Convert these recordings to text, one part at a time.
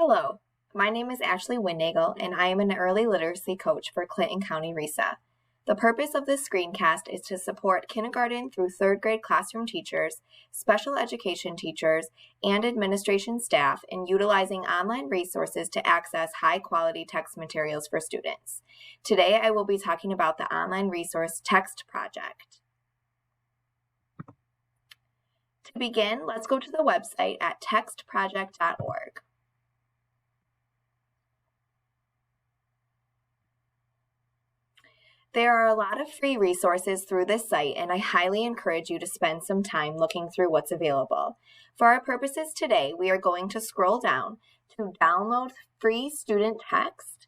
Hello, my name is Ashley Windnagel, and I am an early literacy coach for Clinton County RESA. The purpose of this screencast is to support kindergarten through third grade classroom teachers, special education teachers, and administration staff in utilizing online resources to access high-quality text materials for students. Today, I will be talking about the online resource Text Project. To begin, let's go to the website at textproject.org. There are a lot of free resources through this site, and I highly encourage you to spend some time looking through what's available. For our purposes today, we are going to scroll down to download free student text,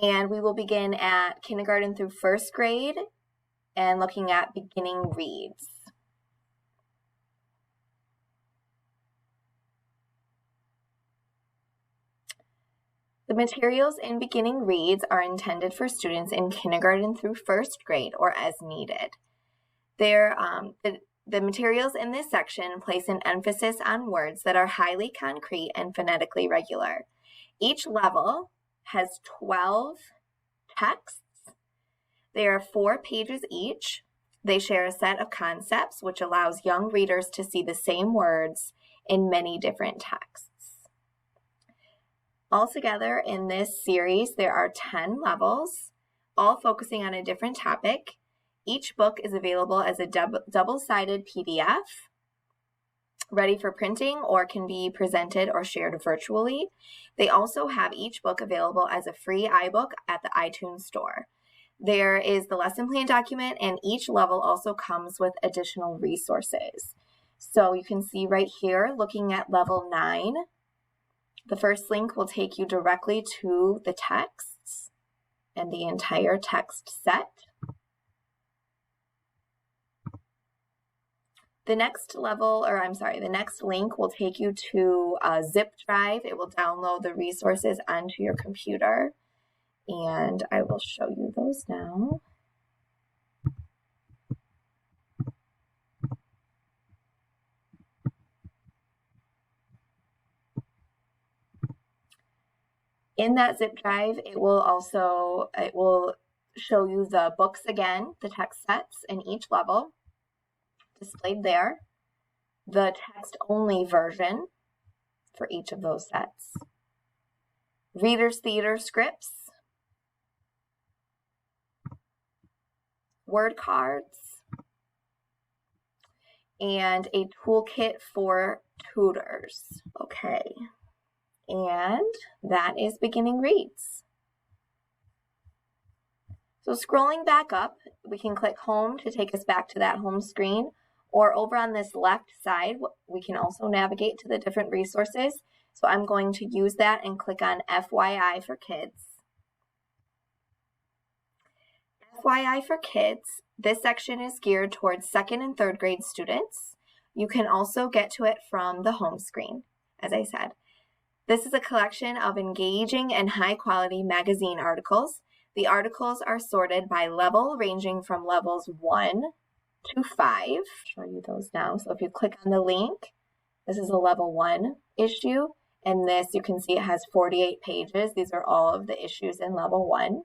and we will begin at kindergarten through first grade and looking at beginning reads. The materials in beginning reads are intended for students in kindergarten through first grade or as needed. The materials in this section place an emphasis on words that are highly concrete and phonetically regular. Each level has 12 texts. They are 4 pages each. They share a set of concepts, which allows young readers to see the same words in many different texts. Altogether in this series, there are 10 levels, all focusing on a different topic. Each book is available as a double-sided PDF, ready for printing, or can be presented or shared virtually. They also have each book available as a free iBook at the iTunes Store. There is the lesson plan document, and each level also comes with additional resources. So you can see right here, looking at level 9, the first link will take you directly to the texts and the entire text set. The next link will take you to a zip drive. It will download the resources onto your computer, and I will show you those now. In that zip drive, it will show you the books again, the text sets in each level displayed there, the text-only version for each of those sets, Reader's Theater scripts, word cards, and a toolkit for tutors. Okay. And that is beginning reads. So scrolling back up, we can click home to take us back to that home screen, or over on this left side, we can also navigate to the different resources. So I'm going to use that and click on FYI for Kids. FYI for Kids, this section is geared towards second and third grade students. You can also get to it from the home screen, as I said. This is a collection of engaging and high-quality magazine articles. The articles are sorted by level, ranging from levels 1 to 5. I'll show you those now. So if you click on the link, this is a level 1 issue, and this, you can see it has 48 pages. These are all of the issues in level 1.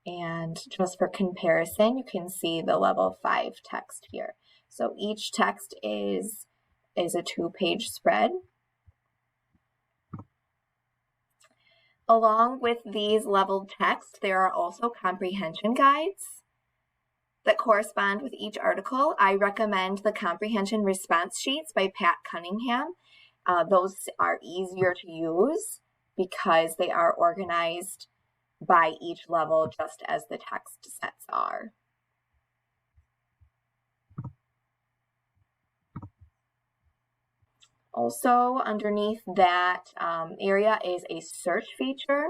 And just for comparison, you can see the level 5 text here. So each text is a 2-page spread. Along with these leveled texts, there are also comprehension guides that correspond with each article. I recommend the comprehension response sheets by Pat Cunningham. Those are easier to use because they are organized by each level just as the text sets are. Also, underneath that area is a search feature.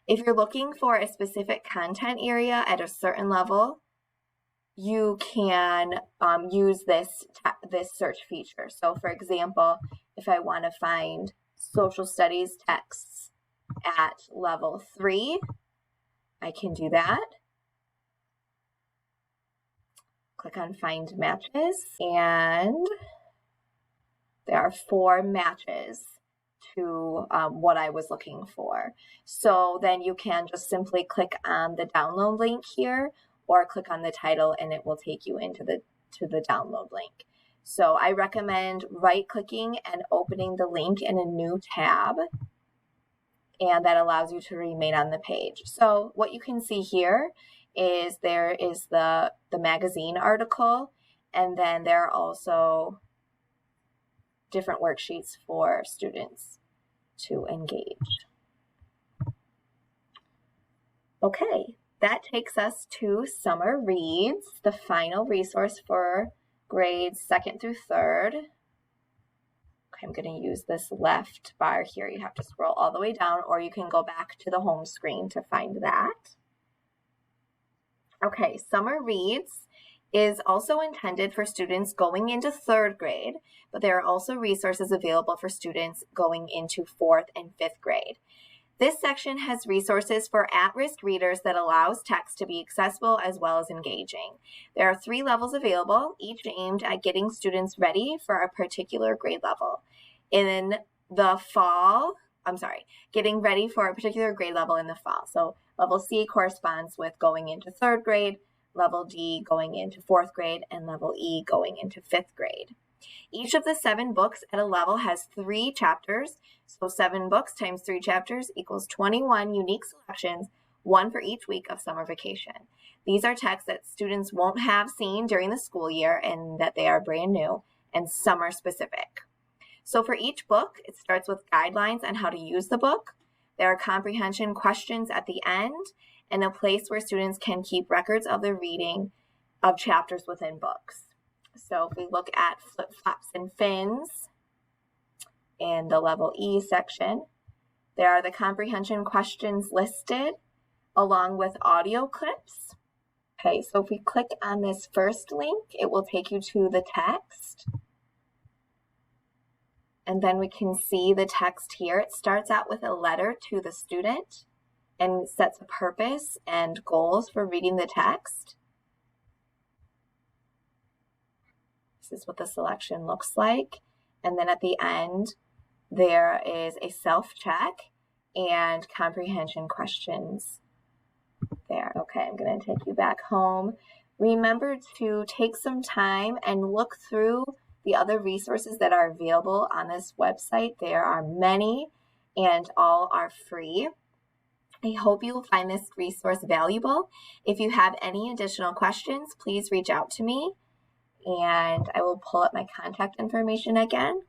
If you're looking for a specific content area at a certain level, you can use this search feature. So for example, if I want to find social studies texts at level 3, I can do that. Click on Find Matches, and There are 4 matches to what I was looking for. So then you can just simply click on the download link here, or click on the title and it will take you into the download link. So I recommend right-clicking and opening the link in a new tab, and that allows you to remain on the page. So what you can see here is there is the magazine article, and then there are also different worksheets for students to engage. Okay, that takes us to Summer Reads, the final resource for grades 2nd through 3rd. Okay, I'm going to use this left bar here. You have to scroll all the way down, or you can go back to the home screen to find that. Okay, Summer Reads is also intended for students going into 3rd grade, but there are also resources available for students going into 4th and 5th grade. This section has resources for at-risk readers that allows text to be accessible as well as engaging. There are 3 levels available, each aimed at getting students ready for a particular grade level. In the fall, getting ready for a particular grade level in the fall. So level C corresponds with going into 3rd grade, level D going into 4th grade, and level E going into 5th grade. Each of the 7 books at a level has 3 chapters, so 7 books times 3 chapters equals 21 unique selections, 1 for each week of summer vacation. These are texts that students won't have seen during the school year and that they are brand new and summer specific. So for each book, it starts with guidelines on how to use the book. There are comprehension questions at the end, and a place where students can keep records of their reading of chapters within books. So if we look at Flip Flops and Fins in the level E section, there are the comprehension questions listed along with audio clips. Okay, so if we click on this first link, it will take you to the text. And then we can see the text here. It starts out with a letter to the student and sets a purpose and goals for reading the text. This is what the selection looks like. And then at the end, there is a self-check and comprehension questions there. Okay, I'm going to take you back home. Remember to take some time and look through the other resources that are available on this website. There are many and all are free. I hope you will find this resource valuable. If you have any additional questions, please reach out to me and I will pull up my contact information again.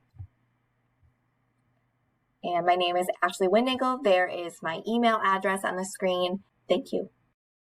And my name is Ashley Windangle. There is my email address on the screen. Thank you.